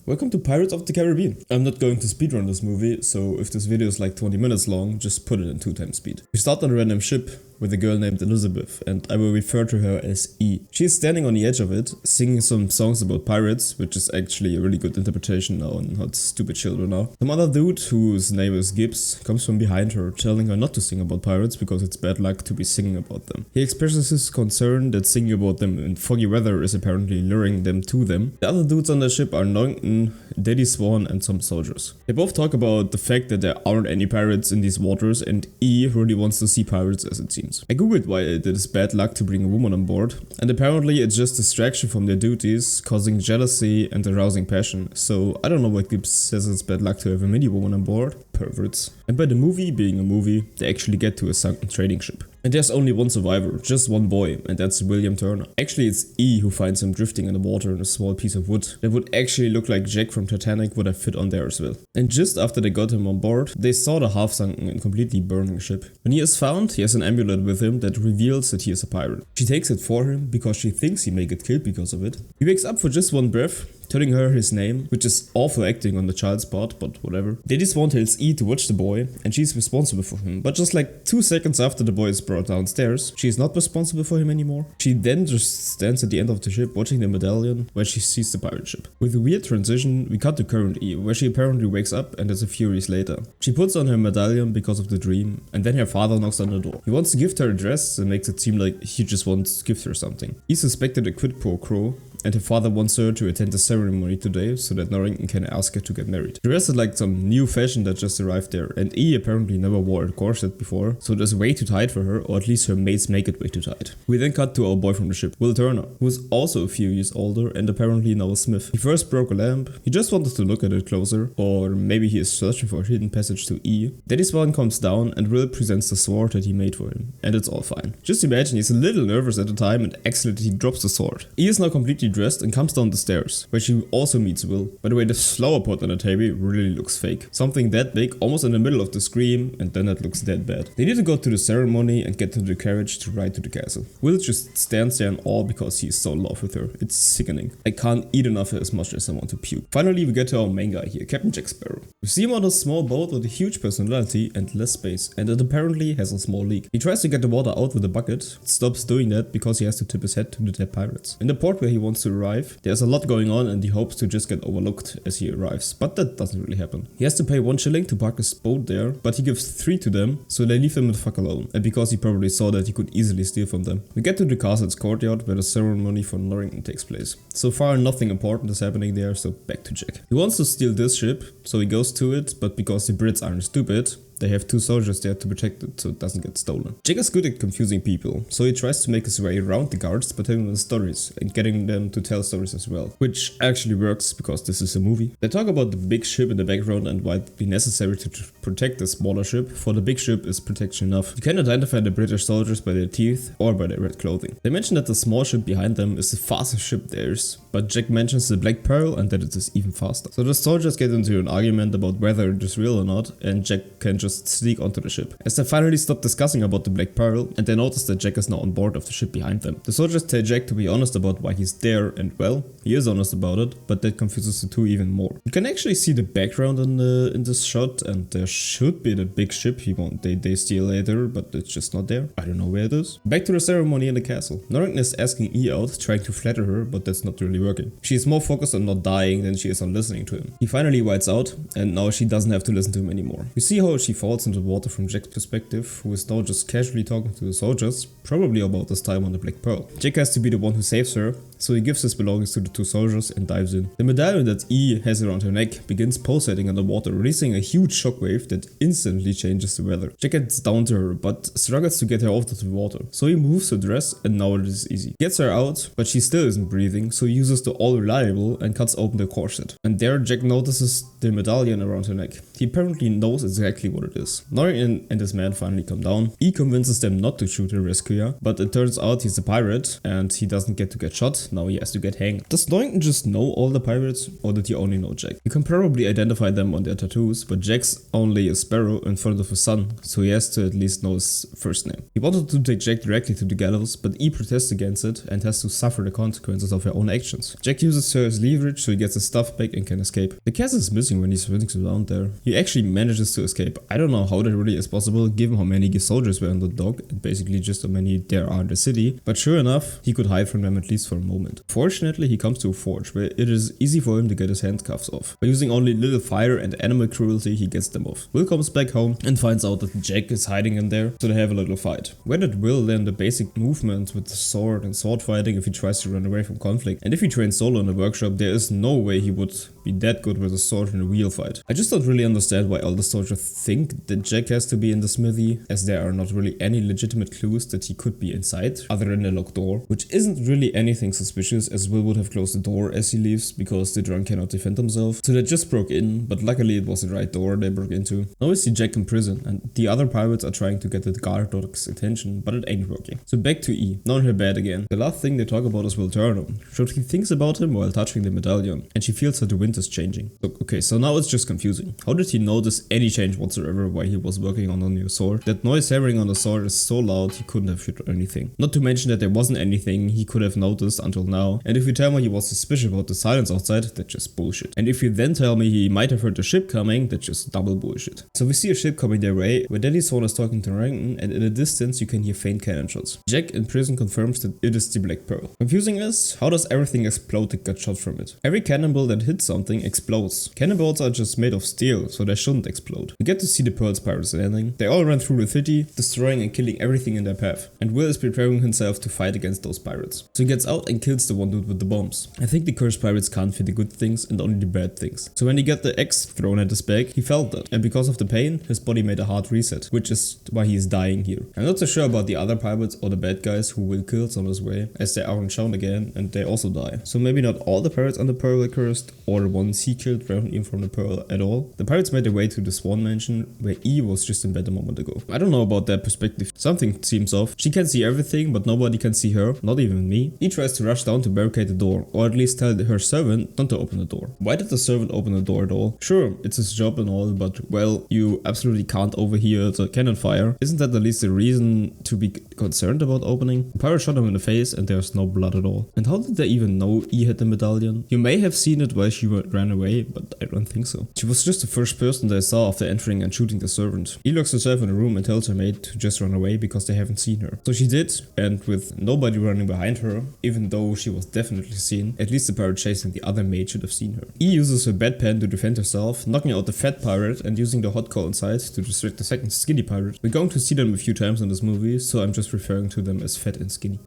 Welcome to Pirates of the Caribbean. I'm not going to speedrun this movie, so if this video is like 20 minutes long, just put it in 2x speed. We start on a random ship with a girl named Elizabeth, and I will refer to her as E. She is standing on the edge of it, singing some songs about pirates, which is actually a really good interpretation now on how stupid children are. Some other dude, whose name is Gibbs, comes from behind her, telling her not to sing about pirates because it's bad luck to be singing about them. He expresses his concern that singing about them in foggy weather is apparently luring them to them. The other dudes on the ship are Norrington, Daddy Swan, and some soldiers. They both talk about the fact that there aren't any pirates in these waters, and E really wants to see pirates, as it seems. I googled why it is bad luck to bring a woman on board, and apparently it's just distraction from their duties, causing jealousy and arousing passion. So I don't know what Gibbs says it's bad luck to have a mini woman on board. Perverts. And by the movie being a movie, they actually get to a sunken trading ship. And there's only one survivor, just one boy, and that's William Turner. Actually, it's E who finds him drifting in the water in a small piece of wood that would actually look like Jack from Titanic would have fit on there as well. And just after they got him on board, they saw the half-sunken and completely burning ship. When he is found, he has an amulet with him that reveals that he is a pirate. She takes it for him because she thinks he may get killed because of it. He wakes up for just one breath, telling her his name, which is awful acting on the child's part, but whatever. Daddy Swan tells E to watch the boy, and she's responsible for him. But just like 2 seconds after the boy is brought downstairs, she is not responsible for him anymore. She then just stands at the end of the ship watching the medallion where she sees the pirate ship. With a weird transition, we cut to current E, where she apparently wakes up and is a few years later. She puts on her medallion because of the dream, and then her father knocks on the door. He wants to gift her a dress and makes it seem like he just wants to gift her something. E suspected a quid pro quo, and her father wants her to attend the ceremony today so that Norrington can ask her to get married. The rest is like some new fashion that just arrived there, and E apparently never wore a corset before, so it is way too tight for her, or at least her mates make it way too tight. We then cut to our boy from the ship, Will Turner, who is also a few years older and apparently now a smith. He first broke a lamp, he just wanted to look at it closer, or maybe he is searching for a hidden passage to E. Daddy Swan comes down and Will presents the sword that he made for him, and it's all fine. Just imagine he's a little nervous at the time and accidentally drops the sword. E is now completely dressed and comes down the stairs, where she also meets Will. By the way, the flower pot on the table really looks fake. Something that big, almost in the middle of the screen, and then it looks that bad. They need to go to the ceremony and get to the carriage to ride to the castle. Will just stands there in awe because he is so in love with her. It's sickening. I can't eat enough as much as I want to puke. Finally, we get to our main guy here, Captain Jack Sparrow. We see him on a small boat with a huge personality and less space, and it apparently has a small leak. He tries to get the water out with a bucket, stops doing that because he has to tip his head to the dead pirates. In the port where he wants to arrive, there's a lot going on and he hopes to just get overlooked as he arrives, but that doesn't really happen. He has to pay 1 shilling to park his boat there, but he gives 3 to them, so they leave him the fuck alone, and because he probably saw that he could easily steal from them. We get to the castle's courtyard where the ceremony for Norrington takes place. So far nothing important is happening there, so back to Jack. He wants to steal this ship, so he goes to it, but because the Brits aren't stupid, they have 2 soldiers there to protect it so it doesn't get stolen. Jack is good at confusing people, so he tries to make his way around the guards by telling them stories and getting them to tell stories as well, which actually works because this is a movie. They talk about the big ship in the background and why it would be necessary to protect the smaller ship. For the big ship is protection enough. You can identify the British soldiers by their teeth or by their red clothing. They mention that the small ship behind them is the fastest ship there is, but Jack mentions the Black Pearl and that it is even faster. So the soldiers get into an argument about whether it is real or not, and Jack can just sneak onto the ship. As they finally stop discussing about the Black Pearl, and they notice that Jack is now on board of the ship behind them. The soldiers tell Jack to be honest about why he's there, and well, he is honest about it, but that confuses the two even more. You can actually see the background in this shot, and there should be the big ship they steal later, but it's just not there. I don't know where it is. Back to the ceremony in the castle. Norrington is asking E out, trying to flatter her, but that's not really working. She is more focused on not dying than she is on listening to him. He finally whites out, and now she doesn't have to listen to him anymore. We see how she falls into the water from Jack's perspective, who is now just casually talking to the soldiers, probably about this time on the Black Pearl. Jack has to be the one who saves her, so he gives his belongings to the 2 soldiers and dives in. The medallion that E has around her neck begins pulsating underwater, releasing a huge shockwave that instantly changes the weather. Jack gets down to her, but struggles to get her out of the water, so he moves her dress and now it is easy. He gets her out, but she still isn't breathing, so he uses the all reliable and cuts open the corset. And there Jack notices the medallion around her neck. He apparently knows exactly what it is. Norrington and his men finally come down. E convinces them not to shoot the rescuer, but it turns out he's a pirate and he doesn't get to get shot, and now he has to get hanged. Does Norrington just know all the pirates, or did he only know Jack? You can probably identify them on their tattoos, but Jack's only a sparrow in front of his son, so he has to at least know his first name. He wanted to take Jack directly to the gallows, but E protests against it and has to suffer the consequences of her own actions. Jack uses her as leverage so he gets his stuff back and can escape. The castle is missing when he's swimming around there. He actually manages to escape. I don't know how that really is possible given how many soldiers were on the dock and basically just how many there are in the city, but sure enough, he could hide from them at least for a moment. Fortunately, he comes to a forge where it is easy for him to get his handcuffs off. By using only little fire and animal cruelty, he gets them off. Will comes back home and finds out that Jack is hiding in there, so they have a little fight. Where did Will learn the basic movements with the sword and sword fighting if he tries to run away from conflict? And if he trained solo in the workshop, there is no way he would be that good with a sword in a real fight. I just don't really understand why all the soldiers think that Jack has to be in the smithy, as there are not really any legitimate clues that he could be inside, other than the locked door, which isn't really anything suspicious, as Will would have closed the door as he leaves because the drunk cannot defend himself. So they just broke in, but luckily it was the right door they broke into. Now we see Jack in prison, and the other pirates are trying to get the guard dog's attention, but it ain't working. So back to E, now in her bed again. The last thing they talk about is Will Turner. So she thinks about him while touching the medallion, and she feels that the wind is changing. Okay, so now it's just confusing. How did he notice any change whatsoever while he was working on a new sword? That noise hammering on the sword is so loud he couldn't have shot anything. Not to mention that there wasn't anything he could have noticed until now. And if you tell me he was suspicious about the silence outside, that's just bullshit. And if you then tell me he might have heard the ship coming, that's just double bullshit. So we see a ship coming their way, where Daddy's son is talking to Rankin, and in the distance you can hear faint cannon shots. Jack in prison confirms that it is the Black Pearl. Confusing is, how does everything explode that got shot from it? Every cannonball that hits something explodes. Cannonballs are just made of steel, so they shouldn't explode. We get to see the Pearl's pirates landing. They all run through the city, destroying and killing everything in their path. And Will is preparing himself to fight against those pirates. So he gets out and kills the one dude with the bombs. I think the cursed pirates can't fear the good things and only the bad things. So when he got the axe thrown at his back, he felt that. And because of the pain, his body made a hard reset, which is why he is dying here. I'm not so sure about the other pirates or the bad guys who Will kills on his way, as they aren't shown again and they also die. So maybe not all the pirates on the Pearl are cursed, or the ones he killed weren't even from the Pearl at all. The pirates made their way to the Swan Mansion, where E was just in bed a moment ago. I don't know about that perspective. Something seems off. She can see everything, but nobody can see her, not even me. E tries to rush down to barricade the door, or at least tell her servant not to open the door. Why did the servant open the door at all? Sure, it's his job and all, but well, you absolutely can't overhear the cannon fire. Isn't that at least a reason to be concerned about opening? The pirate shot him in the face and there's no blood at all. And how did they even know E had the medallion? You may have seen it while she ran away, but I don't think so. She was just the first person they saw after entering and shooting the servant. E locks herself in a room and tells her maid to just run away because they haven't seen her. So she did, and with nobody running behind her, even though she was definitely seen, at least the pirate chasing the other maid should have seen her. E uses her bedpan to defend herself, knocking out the fat pirate and using the hot coal inside to distract the second skinny pirate. We're going to see them a few times in this movie, so I'm just referring to them as fat and skinny.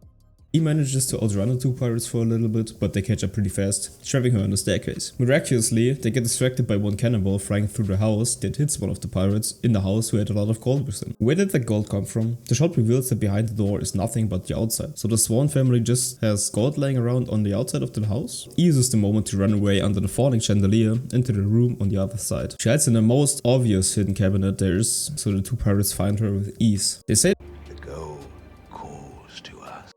He manages to outrun the two pirates for a little bit, but they catch up pretty fast, trapping her on the staircase. Miraculously, they get distracted by one cannonball flying through the house that hits one of the pirates in the house who had a lot of gold with them. Where did the gold come from? The shot reveals that behind the door is nothing but the outside. So the Swan family just has gold lying around on the outside of the house? He uses the moment to run away under the falling chandelier into the room on the other side. She hides in the most obvious hidden cabinet there is, so the two pirates find her with ease. They say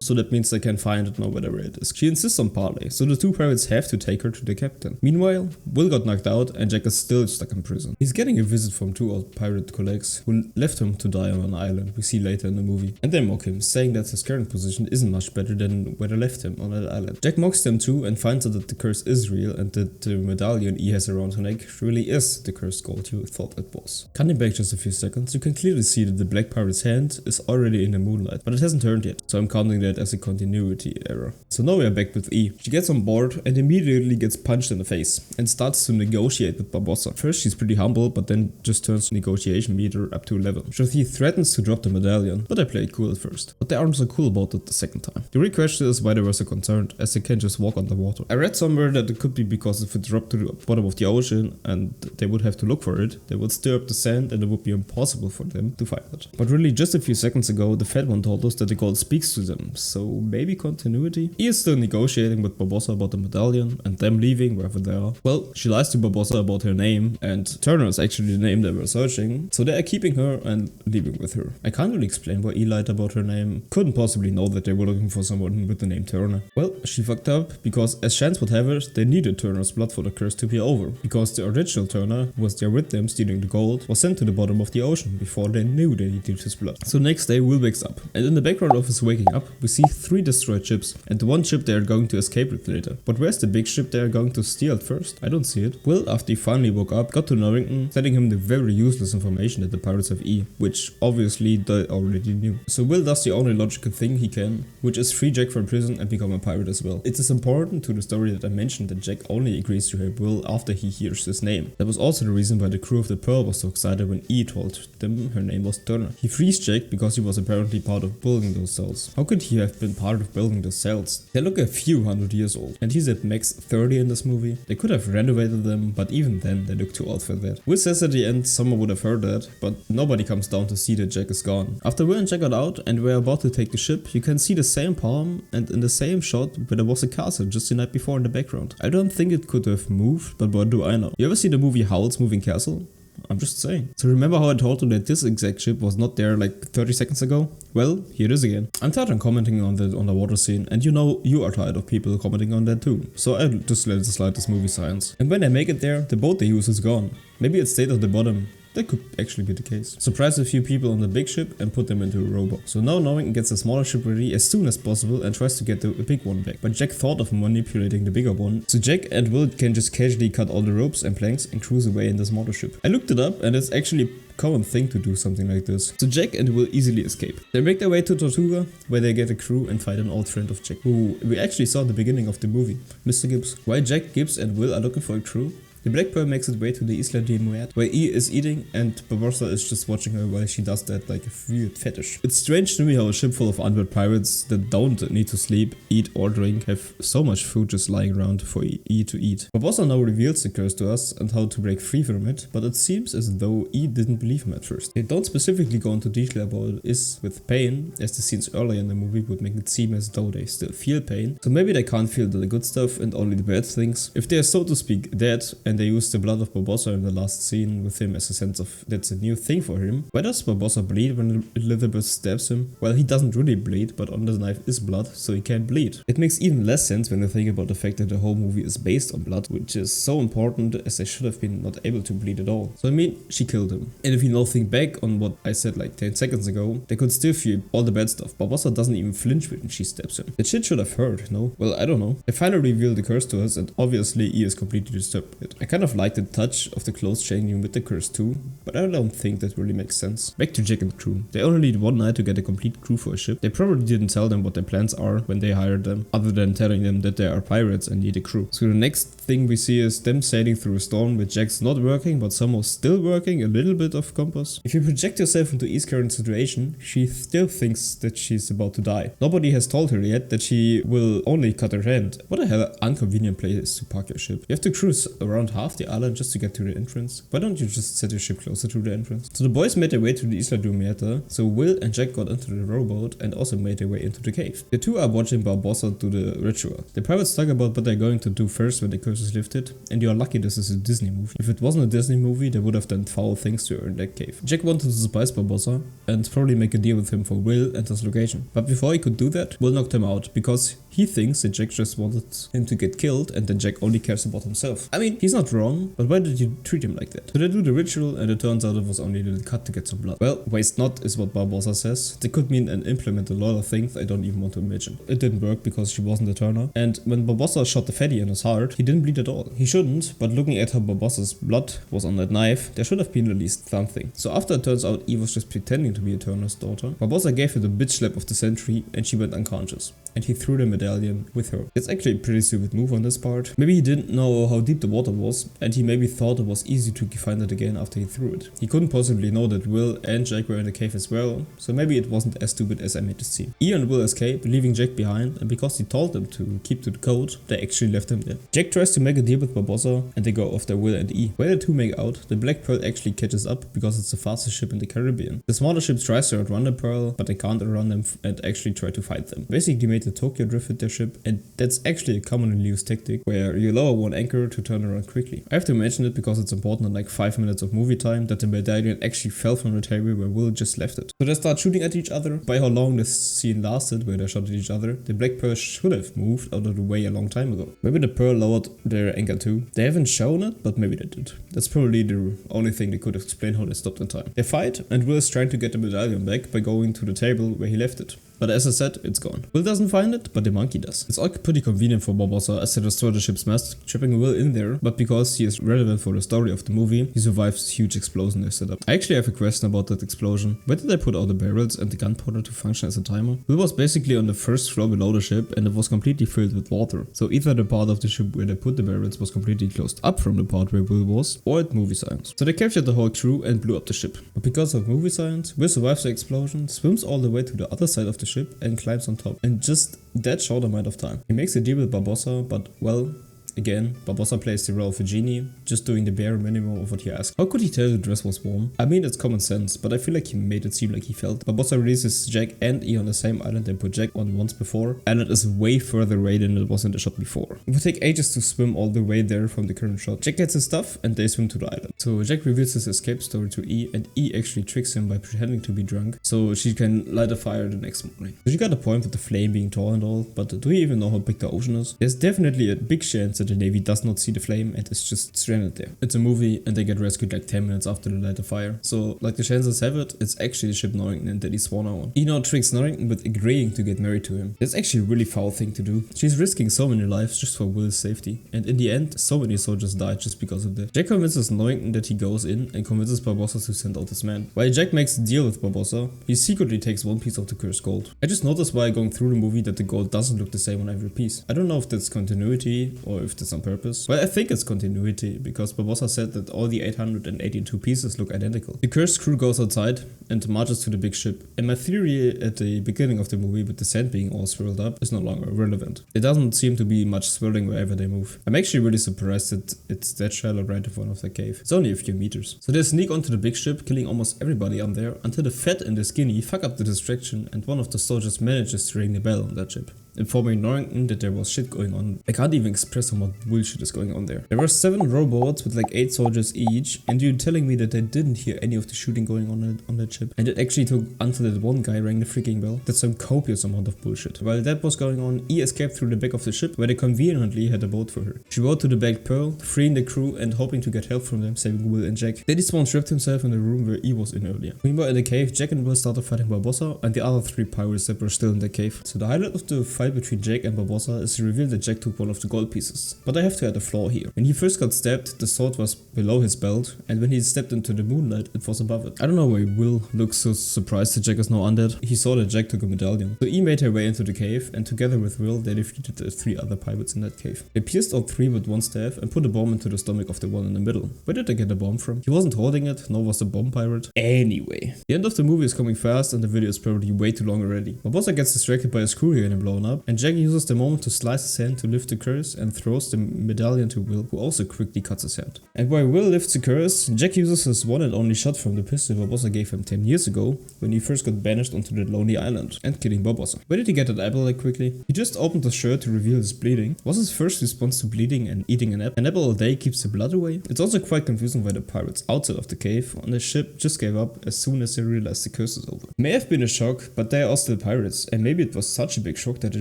so that means they can find it now whatever it is. She insists on parley, so the two pirates have to take her to the captain. Meanwhile, Will got knocked out and Jack is still stuck in prison. He's getting a visit from two old pirate colleagues who left him to die on an island we see later in the movie. And they mock him, saying that his current position isn't much better than where they left him on that island. Jack mocks them too and finds out that the curse is real and that the medallion E has around her neck really is the cursed gold you thought it was. Cutting back just a few seconds, you can clearly see that the black pirate's hand is already in the moonlight, but it hasn't turned yet, so I'm counting that as a continuity error. So now we are back with E. She gets on board and immediately gets punched in the face and starts to negotiate with Barbossa. First she's pretty humble, but then just turns the negotiation meter up to 11. So he threatens to drop the medallion, but I play it cool at first. But they aren't so cool about it the second time. The real question is why they were so concerned, as they can just walk on the water. I read somewhere that it could be because if it dropped to the bottom of the ocean and they would have to look for it, they would stir up the sand and it would be impossible for them to find it. But really just a few seconds ago, the fat one told us that the gold speaks to them, so maybe continuity? E is still negotiating with Barbossa about the medallion and them leaving wherever they are. Well, she lies to Barbossa about her name, and Turner is actually the name they were searching, so they are keeping her and leaving with her. I can't really explain why E lied about her name. Couldn't possibly know that they were looking for someone with the name Turner. Well, she fucked up because, as chance would have it, they needed Turner's blood for the curse to be over, because the original Turner, who was there with them stealing the gold, was sent to the bottom of the ocean before they knew they needed his blood. So next day Will wakes up, and in the background of his waking up we see 3 destroyed ships and the one ship they are going to escape with later. But where's the big ship they are going to steal at first? I don't see it. Will, after he finally woke up, got to Norrington, telling him the very useless information that the pirates have E, which obviously they already knew. So Will does the only logical thing he can, which is free Jack from prison and become a pirate as well. It is important to the story that I mentioned that Jack only agrees to help Will after he hears his name. That was also the reason why the crew of the Pearl was so excited when E told them her name was Turner. He frees Jack because he was apparently part of building those cells. How could he have been part of building those cells? They look a few hundred years old, and he's at max 30 in this movie. They could have renovated them, but even then they look too old for that. Will says at the end someone would have heard that, but nobody comes down to see that Jack is gone. After Will and Jack got out and were about to take the ship, you can see the same palm and in the same shot where there was a castle just the night before in the background. I don't think it could have moved, but what do I know? You ever see the movie Howl's Moving Castle? I'm just saying. So remember how I told you that this exact ship was not there like 30 seconds ago? Well, here it is again. I'm tired of commenting on the underwater scene, and you know you are tired of people commenting on that too. So I'll just let it slide this movie science. And when they make it there, the boat they use is gone. Maybe it stayed at the bottom. That could actually be the case. Surprise a few people on the big ship and put them into a rowboat. So now Norrington gets the smaller ship ready as soon as possible and tries to get the big one back. But Jack thought of manipulating the bigger one, so Jack and Will can just casually cut all the ropes and planks and cruise away in the smaller ship. I looked it up and it's actually a common thing to do something like this. So Jack and Will easily escape. They make their way to Tortuga, where they get a crew and fight an old friend of Jack, who we actually saw at the beginning of the movie, Mr. Gibbs. While Jack, Gibbs and Will are looking for a crew, the Black Pearl makes its way to the Isla de Muerte, where E is eating and Barbossa is just watching her while she does that like a weird fetish. It's strange to me how a ship full of undead pirates that don't need to sleep, eat or drink have so much food just lying around for E to eat. Barbossa now reveals the curse to us and how to break free from it, but it seems as though E didn't believe him at first. They don't specifically go into detail about it with pain, as the scenes earlier in the movie would make it seem as though they still feel pain. So maybe they can't feel the good stuff and only the bad things. If they are so to speak dead and they use the blood of Barbossa in the last scene with him as a sense of that's a new thing for him. Why does Barbossa bleed when Elizabeth stabs him? Well, he doesn't really bleed, but on the knife is blood, so he can't bleed. It makes even less sense when you think about the fact that the whole movie is based on blood, which is so important as they should have been not able to bleed at all. So I mean, she killed him. And if you now think back on what I said like 10 seconds ago, they could still feel all the bad stuff. Barbossa doesn't even flinch when she stabs him. That shit should have hurt, no? Well, I don't know. They finally reveal the curse to us, and obviously E is completely disturbed by it. I kind of like the touch of the clothes changing with the curse too, but I don't think that really makes sense. Back to Jack and the crew. They only need one night to get a complete crew for a ship. They probably didn't tell them what their plans are when they hired them, other than telling them that they are pirates and need a crew. So the next thing we see is them sailing through a storm with Jack's not working but somehow still working a little bit of compass. If you project yourself into E's current situation, she still thinks that she's about to die. Nobody has told her yet that she will only cut her hand. What a hell inconvenient place to park your ship. You have to cruise around half the island just to get to the entrance. Why don't you just set your ship closer to the entrance? So the boys made their way to the Isla de Muerte, so Will and Jack got into the rowboat and also made their way into the cave. The two are watching Barbossa do the ritual. The pirates talk about what they're going to do first when the curse is lifted, and you are lucky this is a Disney movie. If it wasn't a Disney movie, they would have done foul things to her in that cave. Jack wanted to surprise Barbossa and probably make a deal with him for Will and his location. But before he could do that, Will knocked him out because he thinks that Jack just wanted him to get killed and that Jack only cares about himself. I mean, he's not wrong, but why did you treat him like that? So they do the ritual and it turns out it was only a little cut to get some blood. Well, waste not is what Barbossa says. They could mean and implement a lot of things I don't even want to imagine. It didn't work because she wasn't a Turner. And when Barbossa shot the fatty in his heart, he didn't bleed at all. He shouldn't, but looking at how Barbossa's blood was on that knife, there should have been at least something. So after it turns out Eve was just pretending to be a Turner's daughter, Barbossa gave her the bitch slap of the century and she went unconscious. And he threw the medallion with her. It's actually a pretty stupid move on this part. Maybe he didn't know how deep the water was, and he maybe thought it was easy to find it again after he threw it. He couldn't possibly know that Will and Jack were in the cave as well, so maybe it wasn't as stupid as I made it seem. Ian and Will escape, leaving Jack behind, and because he told them to keep to the code, they actually left him there. Jack tries to make a deal with Barbossa, and they go after Will and E. While the two make out, the Black Pearl actually catches up because it's the fastest ship in the Caribbean. The smaller ship tries to outrun the Pearl, but they can't outrun them and actually try to fight them. Basically made the Tokyo Drift quit their ship, and that's actually a commonly used tactic where you lower one anchor to turn around quickly. I have to mention it because it's important in like 5 minutes of movie time that the medallion actually fell from the table where Will just left it. So they start shooting at each other. By how long this scene lasted where they shot at each other, the Black Pearl should have moved out of the way a long time ago. Maybe the Pearl lowered their anchor too. They haven't shown it, but maybe they did. That's probably the only thing they could explain how they stopped in time. They fight, and Will is trying to get the medallion back by going to the table where he left it. But as I said, it's gone. Will doesn't find it, but the monkey does. It's all pretty convenient for Barbossa as they destroy the ship's mast, trapping Will in there, but because he is relevant for the story of the movie, he survives the huge explosion they set up. I actually have a question about that explosion. Where did they put all the barrels and the gunpowder to function as a timer? Will was basically on the first floor below the ship, and it was completely filled with water. So either the part of the ship where they put the barrels was completely closed up from the part where Will was, or at movie science. So they captured the whole crew and blew up the ship. But because of movie science, Will survives the explosion, swims all the way to the other side of the ship, and climbs on top in just that short amount of time. He makes a deal with Barbossa, but well, again, Barbossa plays the role of a genie, just doing the bare minimum of what he asked. How could he tell the dress was warm? I mean, it's common sense, but I feel like he made it seem like he felt. Barbossa releases Jack and E on the same island they put Jack on once before, and it is way further away than it was in the shot before. It would take ages to swim all the way there from the current shot. Jack gets his stuff, and they swim to the island. So Jack reveals his escape story to E, and E actually tricks him by pretending to be drunk, so she can light a fire the next morning. So she got a point with the flame being tall and all, but do we even know how big the ocean is? There's definitely a big chance that the Navy does not see the flame and is just stranded there. It's a movie and they get rescued like 10 minutes after they light the fire. So like the chances have it, it's actually the ship Norrington that he sworn on. E now tricks Norrington with agreeing to get married to him. That's actually a really foul thing to do. She's risking so many lives just for Will's safety. And in the end, so many soldiers died just because of that. Jack convinces Norrington that he goes in and convinces Barbossa to send out his men. While Jack makes a deal with Barbossa, he secretly takes one piece of the cursed gold. I just noticed while going through the movie that the gold doesn't look the same on every piece. I don't know if that's continuity or if that's on purpose. Well, I think it's continuity, because Barbossa said that all the 882 pieces look identical. The cursed crew goes outside and marches to the big ship, and my theory at the beginning of the movie with the sand being all swirled up is no longer relevant. There doesn't seem to be much swirling wherever they move. I'm actually really surprised that it's that shallow right in front of the cave. It's only a few meters. So they sneak onto the big ship, killing almost everybody on there, until the fat and the skinny fuck up the distraction and one of the soldiers manages to ring the bell on that ship, informing Norrington that there was shit going on. I can't even express how much bullshit is going on there. There were 7 rowboats with like 8 soldiers each, and you're telling me that they didn't hear any of the shooting going on that ship. And it actually took until that one guy rang the freaking bell. That's some copious amount of bullshit. While that was going on, E escaped through the back of the ship, where they conveniently had a boat for her. She rowed to the Black Pearl, freeing the crew and hoping to get help from them, saving Will and Jack. Daddy Swan trapped himself in the room where E was in earlier. Meanwhile in the cave, Jack and Will started fighting Barbossa and the other 3 pirates that were still in the cave. So the highlight of the fight between Jack and Barbossa is the reveal that Jack took one of the gold pieces. But I have to add a flaw here. When he first got stabbed, the sword was below his belt, and when he stepped into the moonlight, it was above it. I don't know why Will looks so surprised that Jack is now undead. He saw that Jack took a medallion. So E made her way into the cave, and together with Will, they defeated the 3 other pirates in that cave. They pierced all 3 with one staff and put a bomb into the stomach of the one in the middle. Where did they get the bomb from? He wasn't holding it, nor was the bomb pirate. Anyway, the end of the movie is coming fast, and the video is probably way too long already. Barbossa gets distracted by a screw getting blown up, and Jack uses the moment to slice his hand to lift the curse and throws the medallion to Will, who also quickly cuts his hand. And while Will lifts the curse, Jack uses his one and only shot from the pistol Barbossa gave him 10 years ago, when he first got banished onto that lonely island, and killing Barbossa. Where did he get that apple like quickly? He just opened the shirt to reveal his bleeding. Was his first response to bleeding and eating an apple? An apple a day keeps the blood away? It's also quite confusing why the pirates outside of the cave on the ship just gave up as soon as they realized the curse is over. It may have been a shock, but they are still pirates, and maybe it was such a big shock that they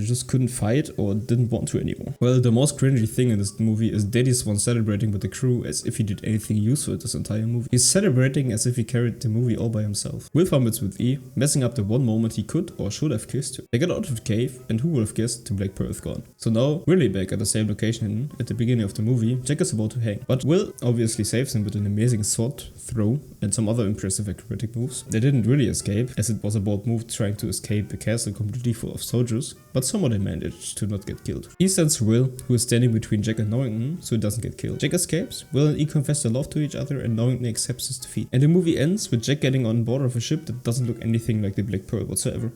just couldn't fight or didn't want to anymore. Well, the most cringy thing in this movie is Daddy Swan celebrating with the crew as if he did anything useful this entire movie. He's celebrating as if he carried the movie all by himself. Will fumbles with E, messing up the one moment he could or should have kissed her. They get out of the cave, and who would have guessed the Black Pearl is gone. So now, really back at the same location at the beginning of the movie, Jack is about to hang. But Will obviously saves him with an amazing sword throw and some other impressive acrobatic moves. They didn't really escape, as it was a bold move trying to escape a castle completely full of soldiers, but somehow they managed to not get killed. He sends Will, who is standing between Jack and Norrington, so he doesn't get killed. Jack escapes, Will and E confess their love to each other, and Norrington accepts his defeat. And the movie ends with Jack getting on board of a ship that doesn't look anything like the Black Pearl whatsoever.